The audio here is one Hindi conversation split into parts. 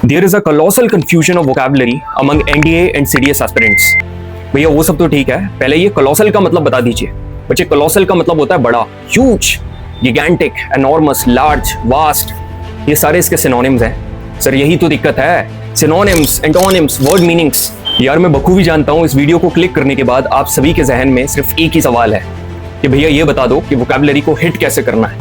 There is a colossal confusion of vocabulary among NDA and CDS aspirants. भैया वो सब तो ठीक है, पहले ये colossal का मतलब बता दीजिए। बच्चे colossal का मतलब होता है बड़ा, huge, gigantic, enormous, large, vast, ये सारे इसके synonyms हैं। सर यही तो दिक्कत है, synonyms, antonyms, word meanings। यार मैं बखूबी जानता हूँ इस वीडियो को क्लिक करने के बाद आप सभी के जहन में सिर्फ एक ही सवाल है कि भैया ये बता दो कि vocabulary को हिट कैसे करना है,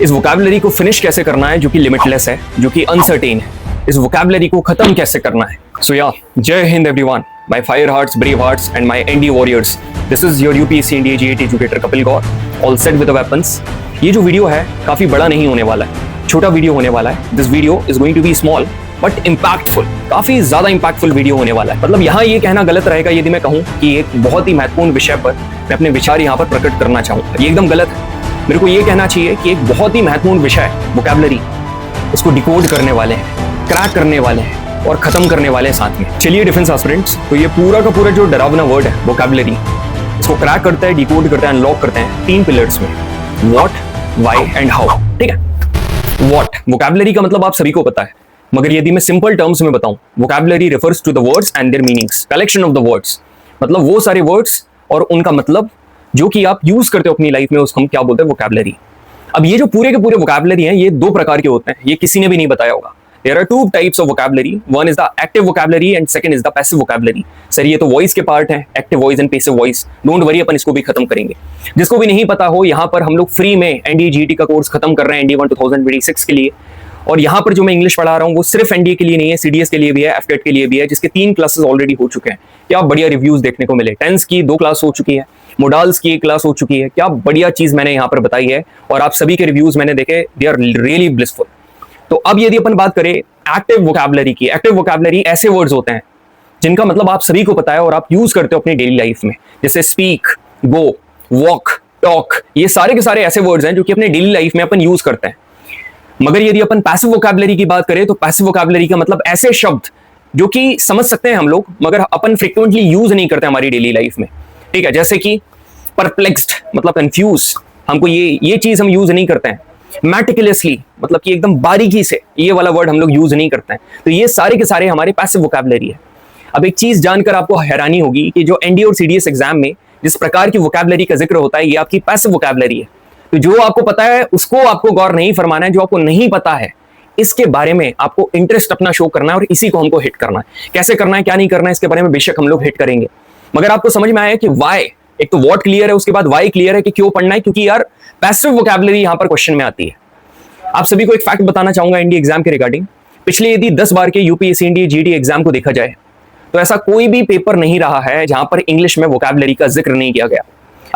इस vocabulary को फिनिश कैसे करना है जो कि लिमिटलेस है, जो कि अनसर्टेन है, इस vocabulary को खत्म कैसे करना है। सो या जय हिंद everyone, my fire hearts, brave hearts and my ND warriors. This is your UPSC India GAT educator Kapil Gaur, all set with the weapons. ये जो वीडियो है काफी बड़ा नहीं होने वाला है, छोटा वीडियो होने वाला है। This video is going to be small but impactful, काफी ज्यादा इम्पैक्टफुल वीडियो होने वाला है। मतलब यहाँ ये कहना गलत रहेगा यदि मैं कहूँ कि एक बहुत ही महत्वपूर्ण विषय पर मैं अपने विचार यहाँ पर प्रकट करना चाहूँ, ये एकदम गलत है। मेरे को ये कहना चाहिए कि एक बहुत ही महत्वपूर्ण विषय वोकैबुलरी, उसको डिकोड करने वाले हैं, क्रैक करने वाले हैं और खत्म करने वाले हैं साथ में। चलिए डिफेंस एस्पिरेंट्स, तो ये पूरा का पूरा जो डरावना वर्ड है वोकैबुलरी, इसको क्रैक करता है, डिकोड करता है, अनलॉक करते हैं तीन पिलर्स में, व्हाट, व्हाई एंड हाउ। ठीक है, व्हाट वोकैबुलरी का मतलब आप सभी को पता है, मगर यदि मैं सिंपल टर्म्स में बताऊं, vocabulary refers to the words and their meanings, collection of the words, मतलब वो सारे वर्ड्स और उनका मतलब जो कि आप यूज करते हो अपनी लाइफ में, उसको हम क्या बोलते हैं, वोकैबुलरी। अब ये जो पूरे के पूरे वोकैबुलरी हैं, ये दो प्रकार के होते हैं, ये किसी ने भी नहीं बताया होगा। There are two types of vocabulary. One is the active vocabulary and second is the passive vocabulary. Sir ये तो वॉइस के पार्ट है, active voice and passive voice. Don't worry, अपन इसको भी खत्म करेंगे। जिसको भी नहीं पता हो, यहाँ पर हम लोग फ्री में एनडीए जीटी का कोर्स खत्म कर रहे हैं ND1 2026 के लिए। और यहाँ पर जो मैं इंग्लिश पढ़ा रहा हूँ वो सिर्फ एनडीए के लिए नहीं है, सीडीएस के लिए भी है, एफटेट के लिए भी है, जिसके 3 क्लासेस ऑलरेडी हो चुके हैं। क्या बढ़िया रिव्यूज देखने को मिले। टेंस की 2 क्लास हो चुकी है, मोडाल्स की 1 क्लास हो चुकी है। क्या बढ़िया चीज मैंने यहाँ पर बताई है और आप सभी के रिव्यूज मैंने देखे, दे आर रियली ब्लिसफुल। तो अब यदि अपन बात करें एक्टिव वोकैबुलरी की, एक्टिव वोकैबुलरी ऐसे वर्ड्स होते हैं जिनका मतलब आप सभी को पता है और आप यूज करते हो अपनी डेली लाइफ में, जैसे स्पीक, गो, वॉक, टॉक। ये सारे के सारे ऐसे वर्ड्स हैं जो कि अपने डेली लाइफ में अपन यूज करते हैं। मगर यदि अपन पैसिव वोकैबुलरी की बात करें तो पैसिव वोकैबुलरी का मतलब ऐसे शब्द जो कि समझ सकते हैं हम लोग मगर अपन फ्रिक्वेंटली यूज नहीं करते हमारी डेली लाइफ में। ठीक है, जैसे कि परप्लेक्स्ड मतलब कंफ्यूज, हमको ये चीज हम यूज नहीं करते हैं। मैटिकुलसली मतलब कि एकदम बारीकी से, ये वाला वर्ड हम लोग यूज नहीं करते हैं। तो ये सारे के सारे हमारे पैसिव वोकैबुलरी है। अब एक चीज जानकर आपको हैरानी होगी कि जो एनडीए और सीडीएस एग्जाम में जिस प्रकार की वोकैबुलरी का जिक्र होता है, ये आपकी पैसिव वोकैबुलरी है। तो जो आपको पता है उसको आपको गौर नहीं फरमाना है, जो आपको नहीं पता है इसके बारे में आपको इंटरेस्ट अपना शो करना है और इसी को हमको हिट करना है। कैसे करना है, क्या नहीं करना है, इसके बारे में बेशक हम लोग हिट करेंगे। मगर आपको समझ में आया कि वाई, एक तो व्हाट क्लियर है, उसके बाद वाई क्लियर है कि क्यों पढ़ना है, क्योंकि यार पैसिव वोकैबुलरी यहां पर क्वेश्चन में आती है। आप सभी को एक फैक्ट बताना चाहूंगा एनडीए एग्जाम के रिगार्डिंग। पिछले यदि 10 बार के यूपीएससी इंडिया जीडी एग्जाम को देखा जाए तो ऐसा कोई भी पेपर नहीं रहा है जहां पर इंग्लिश में वोकैबुलरी का जिक्र नहीं किया गया।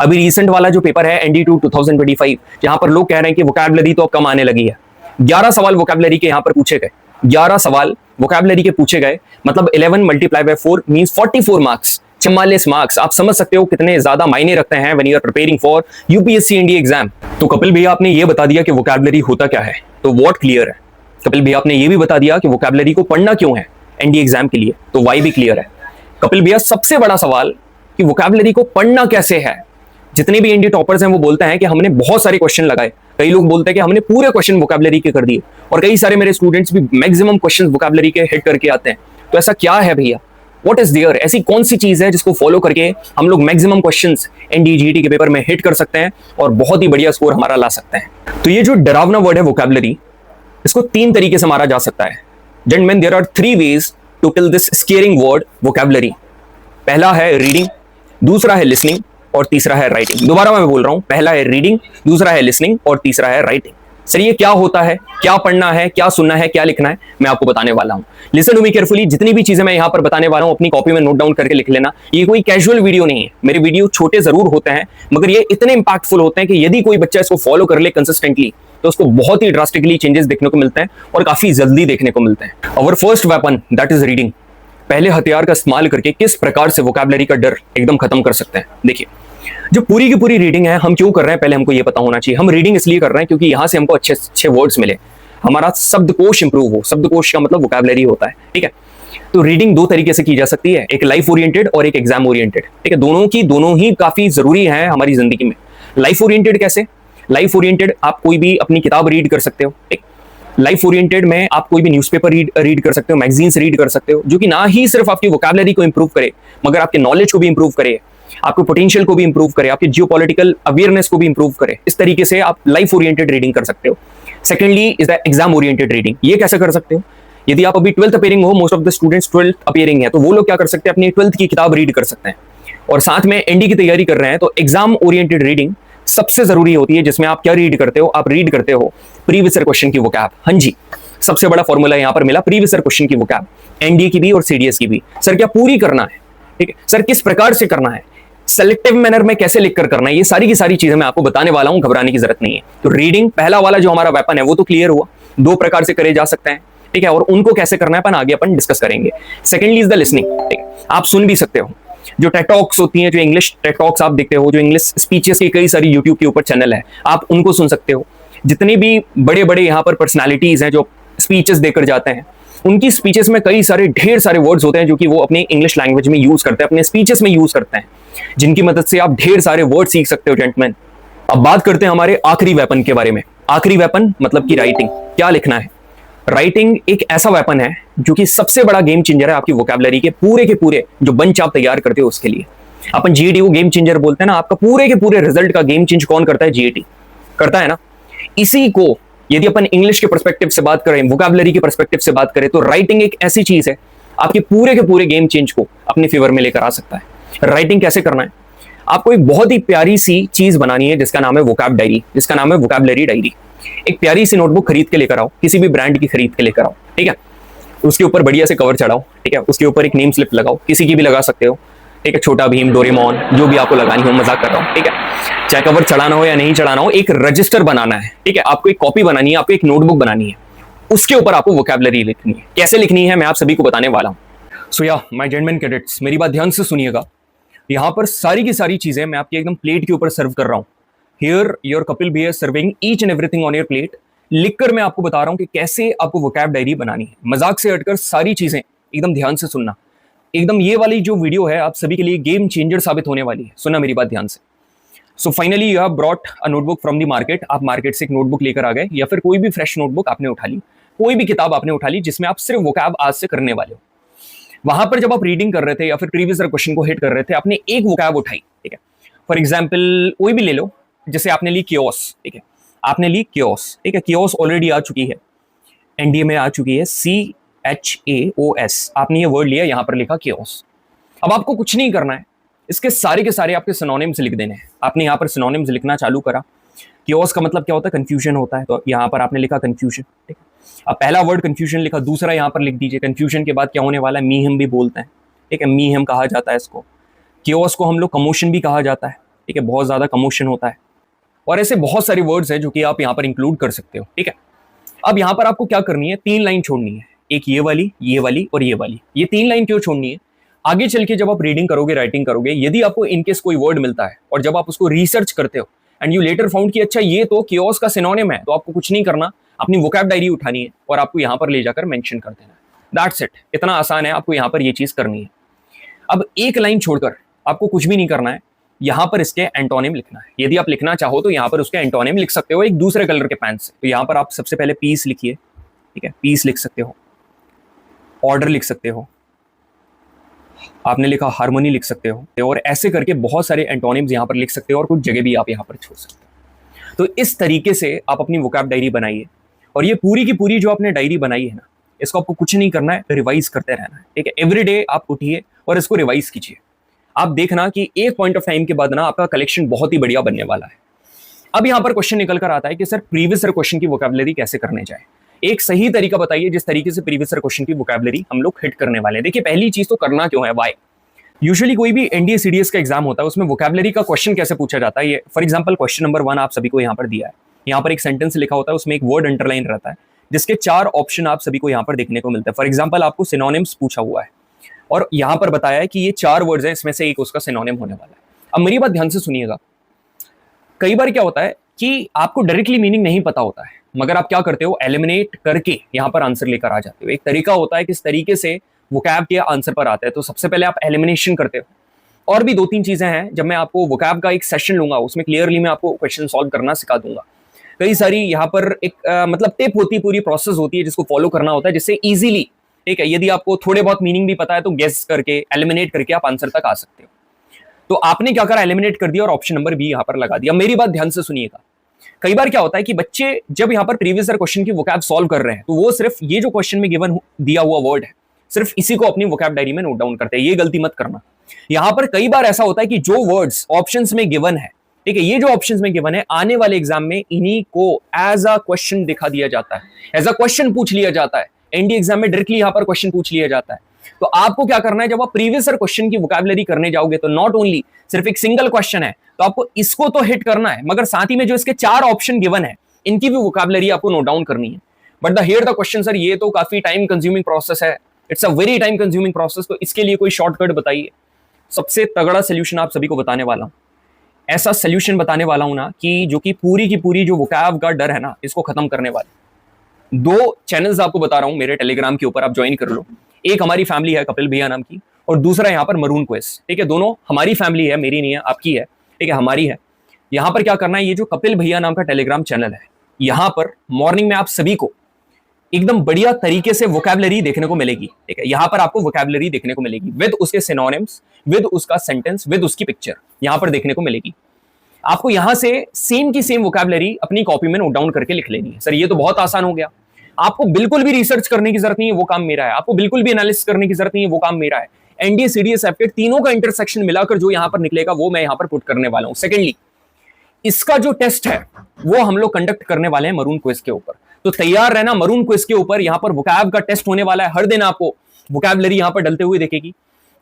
अभी रिसेंट वाला जो पेपर है ND2 2025, जहां पर लोग कह रहे हैं कि वोकैबुलरी तो अब कम आने लगी है। 11 सवाल वोकैबुलरी के यहां पर पूछे गए, 11 सवाल वोकैबुलरी के पूछे गए, मतलब 11 × 4 मींस 44 मार्क्स, 44 मार्क्स। आप समझ सकते हो कितने ज्यादा मायने रखते हैं when you are preparing for UPSC India exam. तो कपिल भैया आपने ये बता दिया कि वोकैबुलरी होता क्या है, तो व्हाट क्लियर है। कपिल भैया आपने ये भी बता दिया कि वोकैबुलरी को पढ़ना क्यों है एनडीए एग्जाम के लिए, तो वाई भी क्लियर है। कपिल भैया सबसे बड़ा सवाल कि वोकैबुलरी को पढ़ना कैसे है। जितने भी एनडीए टॉपर्स हैं वो बोलते हैं कि हमने बहुत सारे क्वेश्चन लगाए, कई लोग बोलते हैं कि हमने पूरे क्वेश्चन वोकैबुलरी के कर दिए, और कई सारे मेरे स्टूडेंट्स भी मैक्सिमम क्वेश्चन वोकैबुलरी के हिट करके आते हैं। तो ऐसा क्या है भैया, व्हाट इज देयर, ऐसी कौन सी चीज है जिसको फॉलो करके हम लोग मैक्सिमम क्वेश्चंस एनडीए जीटी के पेपर में हिट कर सकते हैं और बहुत ही बढ़िया स्कोर हमारा ला सकते हैं। तो ये जो डरावना वर्ड है वोकैबुलरी, इसको 3 तरीके से मारा जा सकता है। Gentleman, there are 3 ways to kill this scaring word vocabulary. पहला है रीडिंग, दूसरा है लिसनिंग और तीसरा है राइटिंग। दोबारा मैं बोल रहा हूं, पहला है रीडिंग, दूसरा है लिसनिंग और तीसरा है राइटिंग। सर ये क्या होता है, क्या पढ़ना है, क्या सुनना है, क्या लिखना है, मैं आपको बताने वाला हूं। लिसन टू मी केयरफुली, जितनी भी चीजें मैं यहां पर बताने वाला हूं अपनी कॉपी में नोट डाउन करके लिख लेना। ये कोई कैजुअल वीडियो नहीं है, मेरे वीडियो छोटे जरूर होते हैं मगर ये इतने इंपैक्टफुल होते हैं कि यदि कोई बच्चा इसको फॉलो कर ले कंसिस्टेंटली तो उसको बहुत ही ड्रास्टिकली चेंजेस देखने को मिलते हैं और काफी जल्दी देखने को मिलते हैं। Our first weapon that is reading. पहले हथियार का इस्तेमाल करके किस प्रकार से वोकैबुलरी का डर एकदम खत्म कर सकते हैं। देखिए, जो पूरी की पूरी रीडिंग है, हम क्यों कर रहे हैं पहले हमको ये पता होना चाहिए। हम रीडिंग इसलिए कर रहे हैं क्योंकि यहां से हमको अच्छे अच्छे वर्ड्स मिले, हमारा शब्दकोश इंप्रूव हो। शब्दकोश का मतलब वोकैबुलरी होता है। ठीक है, तो रीडिंग 2 तरीके से की जा सकती है, एक लाइफ ओरिएंटेड और एक एग्जाम ओरिएंटेड। ठीक है, दोनों ही काफी जरूरी है हमारी जिंदगी में। लाइफ ओरिएंटेड कैसे, लाइफ ओरिएंटेड आप कोई भी अपनी किताब रीड कर सकते हो, ठीक, लाइफ ओरिएंटेड में आप कोई भी न्यूज़पेपर रीड कर सकते हो, मैगजीन्स रीड कर सकते हो, जो कि ना ही सिर्फ आपकी वोकैबुलरी को इंप्रूव करे मगर आपके नॉलेज को भी इंप्रूव करे, आपके पोटेंशियल को भी इंप्रूव करे, आपके जियोपॉलिटिकल अवेयरनेस को भी इंप्रूव करे। इस तरीके से आप लाइफ ओरिएंटेड रीडिंग कर सकते हो। Secondly is the exam oriented reading. ये कैसे कर सकते हो? यदि आप अभी 12th अपियरिंग हो, most of the students 12th appearing है, तो वो लोग क्या कर सकते हैं, अपनी 12th की किताब रीड कर सकते हैं और साथ में एनडी की तैयारी कर रहे हैं, तो एग्जाम ओरिएंटेड रीडिंग सबसे जरूरी होती है, जिसमें आप क्या रीड करते हो, आप रीड करते हो प्रीवियस ईयर क्वेश्चन की वोकैब। हाँ जी, सबसे बड़ा फॉर्मूला यहां पर मिला, प्रीवियस ईयर क्वेश्चन की वोकैब, एनडीए की भी और सीडीएस की भी। सर क्या पूरी करना है? ठीक है सर, किस प्रकार से करना है, सेलेक्टिव मैनर में कैसे लिखकर करना है, ये सारी की सारी चीजें मैं आपको बताने वाला हूं, घबराने की जरूरत नहीं है। तो रीडिंग पहला वाला जो हमारा वेपन है वो तो क्लियर हुआ, दो प्रकार से करे जा सकते हैं, ठीक है, और उनको कैसे करना है अपन आगे अपन डिस्कस करेंगे। Secondly is the listening. ठीक है, आप सुन भी सकते हो, जो टेड टॉक्स होती हैं, जो इंग्लिश टेड टॉक्स आप देखते हो, जो इंग्लिश स्पीचेस की कई सारी यूट्यूब के ऊपर चैनल है, आप उनको सुन सकते हो। जितने भी बड़े बड़े यहाँ पर पर्सनालिटीज हैं जो स्पीचेस देकर जाते हैं, उनकी स्पीचेस में कई सारे ढेर सारे वर्ड्स होते हैं जो कि वो अपने इंग्लिश लैंग्वेज में यूज करते हैं, अपने स्पीचेस में यूज करते हैं, जिनकी मदद से आप ढेर सारे वर्ड सीख सकते हो जेंटलमैन। अब बात करते हैं हमारे आखिरी वेपन के बारे में। आखिरी वेपन मतलब कि राइटिंग। क्या लिखना है? राइटिंग एक ऐसा वेपन है जो कि सबसे बड़ा गेम चेंजर है आपकी वोकैबुलरी के पूरे जो बंच आप तैयार करते हो उसके लिए। अपन जीएटी को गेम चेंजर बोलते हैं ना, आपका पूरे के पूरे रिजल्ट का गेम चेंज कौन करता है? जीएटी करता है ना। इसी को यदि अपन इंग्लिश के पर्सपेक्टिव से बात करें, वोकैबुलरी के पर्सपेक्टिव से बात करें, तो राइटिंग एक ऐसी चीज है आपके पूरे के पूरे गेम चेंज को अपने फेवर में लेकर आ सकता है। राइटिंग कैसे करना है? आपको एक बहुत ही प्यारी सी चीज बनानी है जिसका नाम है वोकैब डायरी, जिसका नाम है वोकैबुलरी डायरी। एक प्यारी सी नोटबुक खरीद के लेकर आओ, किसी भी ब्रांड की खरीद के लेकर आओ, ठीक है। उसके ऊपर बढ़िया से कवर चढ़ाओ, ठीक है। उसके ऊपर एक नेम स्लिप लगाओ, किसी की भी लगा सकते हो, ठीक है। छोटा भीम, डोरेमोन, जो भी आपको लगानी हो, मजाक कर रहा हूं, ठीक है। चाहे कवर चढ़ाना हो या नहीं चढ़ाना हो, एक रजिस्टर बनाना है, ठीक है। आपको एक कॉपी बनानी है, आपको एक नोटबुक बनानी है, उसके ऊपर आपको वोकैबुलरी लिखनी है। कैसे लिखनी है मैं आप सभी को बताने वाला हूं। सो या माय जेंटलमैन कैडेट्स, मेरी बात ध्यान से सुनिएगा। यहां पर सारी की सारी चीजें मैं आपकी एकदम प्लेट के ऊपर सर्व कर रहा हूं। हियर योर कपिल भैया serving each and everything on your plate. लिखकर मैं आपको बता रहा हूं कि कैसे आपको वोकैब डायरी बनानी है। मजाक से हटकर सारी चीजें एकदम ध्यान से सुनना। एकदम ये वाली जो वीडियो है आप सभी के लिए गेम चेंजर साबित होने वाली है। सुनना मेरी बात ध्यान से। So finally you have brought a notebook from the market. आप मार्केट से एक नोटबुक लेकर आ गए, या फिर कोई भी फ्रेश नोटबुक आपने उठा ली, कोई भी किताब आपने उठा ली जिसमें आप सिर्फ वोकैब आज से करने वाले हो। वहां पर जब आप रीडिंग कर रहे थे या फिर प्रीवियस क्वेश्चन को हिट कर रहे थे, आपने एक वोकैब उठाई, ठीक है। फॉर एग्जाम्पल कोई भी ले लो, जैसे आपने ली क्योस, ठीक है। आपने ली क्योस, ठीक है। क्योस ऑलरेडी आ चुकी है, एनडीए में आ चुकी है, CHAOS। आपने ये वर्ड लिया, यहां पर लिखा क्योस। अब आपको कुछ नहीं करना है, इसके सारे के सारे आपके सिनोनिम्स लिख देने हैं। आपने यहाँ पर सिनोनिम्स लिखना चालू करा। क्योस का मतलब क्या होता है? कंफ्यूजन होता है, तो यहाँ पर आपने लिखा कंफ्यूजन, ठीक है। अब पहला वर्ड कंफ्यूजन लिखा, दूसरा यहाँ पर लिख दीजिए कंफ्यूजन के बाद क्या होने वाला है? मीहम भी बोलते हैं, ठीक है। मीहम कहा जाता है इसको। क्योस को हम लोग कमोशन भी कहा जाता है, ठीक है। बहुत ज्यादा कमोशन होता है, और ऐसे बहुत सारे वर्ड्स हैं जो कि आप यहाँ पर इंक्लूड कर सकते हो, ठीक है। अब यहाँ पर आपको क्या करनी है? 3 लाइन छोड़नी है, एक ये वाली और ये वाली। ये 3 लाइन क्यों छोड़नी है? आगे चल के जब आप रीडिंग करोगे, राइटिंग करोगे, यदि आपको इनकेस कोई वर्ड मिलता है और जब आप उसको रिसर्च करते हो एंड यू लेटर फाउंड कि अच्छा ये तो क्योस का सिनोनिम है, तो आपको कुछ नहीं करना, अपनी वोकैब डायरी उठानी है और आपको यहाँ पर ले जाकर मेंशन कर देना है। That's it. इतना आसान है, आपको यहाँ पर ये चीज करनी है। अब एक लाइन छोड़कर आपको कुछ भी नहीं करना है, यहाँ पर इसके एंटोनिम लिखना है। यदि आप लिखना चाहो तो यहाँ पर उसके एंटोनिम लिख सकते हो एक दूसरे कलर के पेन से। तो यहाँ पर आप सबसे पहले पीस लिखिए, ठीक है। पीस लिख सकते हो, ऑर्डर लिख सकते हो, आपने लिखा हार्मोनी लिख सकते हो, और ऐसे करके बहुत सारे एंटोनिम्स यहाँ पर लिख सकते हो, और कुछ जगह भी आप यहाँ पर छोड़ सकते हो। तो इस तरीके से आप अपनी वोकैब डायरी बनाइए, और ये पूरी की पूरी जो आपने डायरी बनाई है ना, इसको आपको कुछ नहीं करना है, रिवाइज करते रहना है, ठीक है। एवरीडे आप उठिए और इसको रिवाइज कीजिए। आप देखना कि एक पॉइंट ऑफ टाइम के बाद ना आपका कलेक्शन बहुत ही बढ़िया बनने वाला है। अब यहाँ पर क्वेश्चन निकल कर आता है कि सर प्रीवियस ईयर क्वेश्चन की वोकैबुलरी कैसे करने जाए। एक सही तरीका बताइए जिस तरीके से प्रीवियस ईयर क्वेश्चन की वोकैबुलरी हम लोग हिट करने वाले हैं। देखिए पहली चीज तो करना क्यों है, व्हाई। यूजुअली कोई भी एनडीए सीडीएस का एग्जाम होता है, उसमें वोकैबुलरी का क्वेश्चन कैसे पूछा जाता है। ये फॉर एग्जांपल क्वेश्चन नंबर 1 आप सभी को यहाँ पर दिया है। यहाँ पर एक सेंटेंस लिखा होता है, उसमें एक वर्ड अंडरलाइन रहता है, जिसके 4 ऑप्शन आप सभी को यहाँ पर देखने को मिलते हैं। फॉर एग्जाम्पल आपको सिनोनिम्स पूछा हुआ है, और यहाँ पर बताया है कि ये 4 वर्ड्स हैं, इसमें से एक उसका सिनोनिम होने वाला है। अब मेरी बात ध्यान से सुनिएगा। कई बार क्या होता है कि आपको डायरेक्टली मीनिंग नहीं पता होता है, मगर आप क्या करते हो, एलिमिनेट करके यहाँ पर आंसर लेकर आ जाते हो। एक तरीका होता है किस तरीके से वोकैब के आंसर पर आते हैं। तो सबसे पहले आप एलिमिनेशन करते हो, और भी 2-3 चीजें हैं। जब मैं आपको वोकैब का एक सेशन लूंगा, उसमें क्लियरली मैं आपको क्वेश्चन सॉल्व करना सिखा दूंगा। कई सारी यहाँ पर एक मतलब टिप होती है, पूरी प्रोसेस होती है जिसको फॉलो करना होता है, जिससे इजीली, ठीक है, यदि आपको थोड़े बहुत मीनिंग भी पता है तो गेस करके एलिमिनेट करके आप आंसर तक आ सकते हो। तो आपने क्या करा, एलिमिनेट कर दिया और ऑप्शन नंबर बी यहां पर लगा दिया। मेरी बात ध्यान से सुनिएगा, कई बार क्या होता है कि बच्चे जब यहां पर प्रीवियस ईयर क्वेश्चन की वोकैब सॉल्व कर रहे हैं तो वो सिर्फ ये जो क्वेश्चन में गिवन दिया हुआ वर्ड है, सिर्फ इसी को अपनी वोकैब डायरी में नोट डाउन करते हैं। ये गलती मत करना। यहां पर कई बार ऐसा होता है कि जो वर्ड्स ऑप्शंस में गिवन है, ठीक है, ये जो ऑप्शंस में गिवन है, आने वाले एग्जाम में इन्हीं को एज अ क्वेश्चन दिखा दिया जाता है, एज अ क्वेश्चन पूछ लिया जाता है। एनडीए एग्जाम में डायरेक्टली यहां पर क्वेश्चन पूछ लिया जाता है। तो आपको क्या करना है, जब आप प्रीवियस ईयर क्वेश्चन की वोकैबुलरी करने जाओगे तो नॉट ओनली सिर्फ एक सिंगल क्वेश्चन है तो आपको इसको तो हिट करना है, मगर साथ ही में जो इसके 4 ऑप्शन गिवन है इनकी भी वोकैबुलरी आपको नोट डाउन करनी है। But the here the question, sir ये तो काफी टाइम कंज्यूमिंग प्रोसेस है, it's a very time consuming process, तो इसके लिए कोई शॉर्टकट बताइए। सबसे तगड़ा सोल्यूशन आप सभी को बताने वाला हूं, ऐसा सोल्यूशन बताने वाला हूं ना कि जो कि पूरी की पूरी जो वोकैब का डर है ना, इसको खत्म करने वाले 2 चैनल्स आपको बता रहा हूं मेरे टेलीग्राम के ऊपर, आप ज्वाइन कर लो। एक हमारी फैमिली है कपिल भैया नाम की, और दूसरा यहाँ पर मरून क्विज, ठीक है। दोनों हमारी फैमिली है, मेरी नहीं है, आपकी है, ठीक है, हमारी है। यहाँ पर क्या करना है, ये जो कपिल भैया नाम का टेलीग्राम चैनल है, यहाँ पर मॉर्निंग में आप सभी को एकदम बढ़िया तरीके से वोकैबुलरी देखने को मिलेगी, ठीक है। यहाँ पर आपको वोकैबुलरी देखने को मिलेगी विद उसके सिनोनिम्स, विद उसका सेंटेंस, विद उसकी पिक्चर यहाँ पर देखने को मिलेगी। आपको यहाँ से सेम की सेम वोकैबुलरी अपनी कॉपी में नोट डाउन करके लिख लेनी है। सर ये तो बहुत आसान हो गया, आपको बिल्कुल भी रिसर्च करने की जरूरत नहीं है, वो काम मेरा है। आपको बिल्कुल भी एनालिसिस करने की जरूरत नहीं है, वो काम मेरा है। एनडीए सीडीएस एफकेट तीनों का इंटरसेक्शन मिलाकर जो यहां पर निकलेगा वो मैं यहां पर पुट करने वाला हूं। सेकेंडली, इसका जो टेस्ट है वो हम लोग कंडक्ट करने वाले हैं मरून क्विज के ऊपर, तो तैयार रहना। मरून क्विज के ऊपर यहां पर वोकैब का टेस्ट होने वाला है, हर दिन आपको वोकैबुलरी यहां पर डलते हुए देखेगी।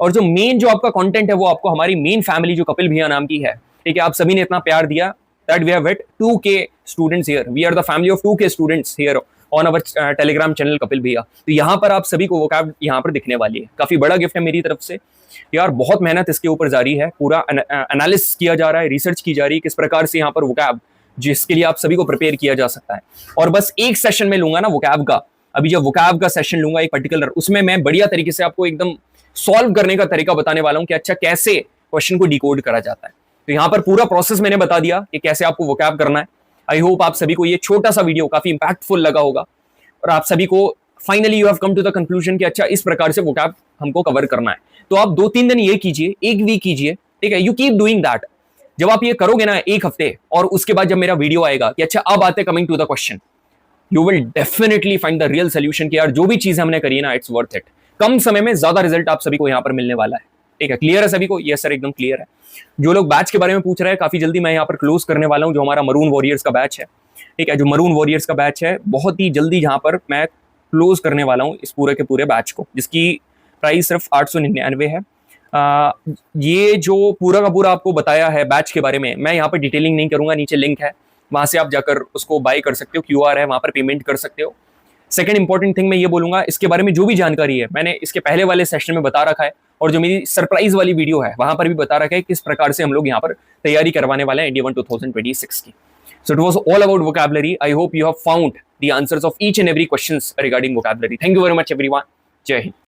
और जो मेन जो आपका कंटेंट है वो आपको हमारी मेन फैमिली जो कपिल भैया नाम की है, ठीक है, आप सभी ने इतना प्यार दिया that we have hit 2K students here, we are the family of 2K students here on our Telegram channel Kapil भैया। तो यहाँ पर आप सभी को वोकैब यहाँ पर दिखने वाली है, काफी बड़ा गिफ्ट है मेरी तरफ से यार। बहुत मेहनत इसके ऊपर जारी है, पूरा एनालिसिस किया जा रहा है, रिसर्च की जा रही है किस प्रकार से यहाँ पर वोकैब, जिसके लिए आप सभी को प्रिपेयर किया जा सकता है। और बस एक सेशन में लूंगा ना वोकैब का, अभी जब वोकैब का सेशन लूंगा एक पर्टिकुलर, उसमें मैं बढ़िया तरीके से आपको एकदम सॉल्व करने का तरीका बताने वाला हूं कि अच्छा कैसे क्वेश्चन को डिकोड करा जाता है। तो यहाँ पर पूरा प्रोसेस मैंने बता दिया कि कैसे आपको वोकैब करना है। आई होप आप सभी को ये छोटा सा वीडियो काफी इंपैक्टफुल लगा होगा और आप सभी को finally you have come to the conclusion कि अच्छा इस प्रकार से वोकैब हमको कवर करना है। तो आप 2-3 दिन ये कीजिए, एक वीक कीजिए, ठीक है, यू कीप डूइंग दैट। जब आप ये करोगे ना एक हफ्ते, और उसके बाद जब मेरा वीडियो आएगा कि अच्छा अब आते coming to the question, you will definitely find the real solution कि यार जो भी चीज हमने करी है ना, इट्स वर्थ इट। कम समय में ज्यादा रिजल्ट आप सभी को यहाँ पर मिलने वाला है, ठीक है। क्लियर है सभी को? यस सर, एकदम क्लियर है। जो लोग बैच के बारे में पूछ रहे हैं, काफी जल्दी मैं यहाँ पर क्लोज करने वाला हूँ जो हमारा मरून वॉरियर्स का बैच है, ठीक है। जो मरून वॉरियर्स का बैच है बहुत ही जल्दी यहाँ पर मैं क्लोज करने वाला हूँ इस पूरे के पूरे बैच को, जिसकी प्राइस सिर्फ 899 है। ये जो पूरा का पूरा आपको बताया है बैच के बारे में, मैं यहाँ पर डिटेलिंग नहीं करूंगा, नीचे लिंक है, वहां से आप जाकर उसको बाय कर सकते हो, QR है, वहां पर पेमेंट कर सकते हो। सेकंड इंपॉर्टेंट थिंग मैं ये बोलूंगा, इसके बारे में जो भी जानकारी है मैंने इसके पहले वाले सेशन में बता रखा है, और जो मेरी सरप्राइज वाली वीडियो है वहां पर भी बता रखा है किस प्रकार से हम लोग यहाँ पर तैयारी करवाने वाले हैं NDA 1 2026 की। So it was all about vocabulary. I hope you have found the answers of each and every questions regarding vocabulary. Thank you very much everyone. Jai Hind.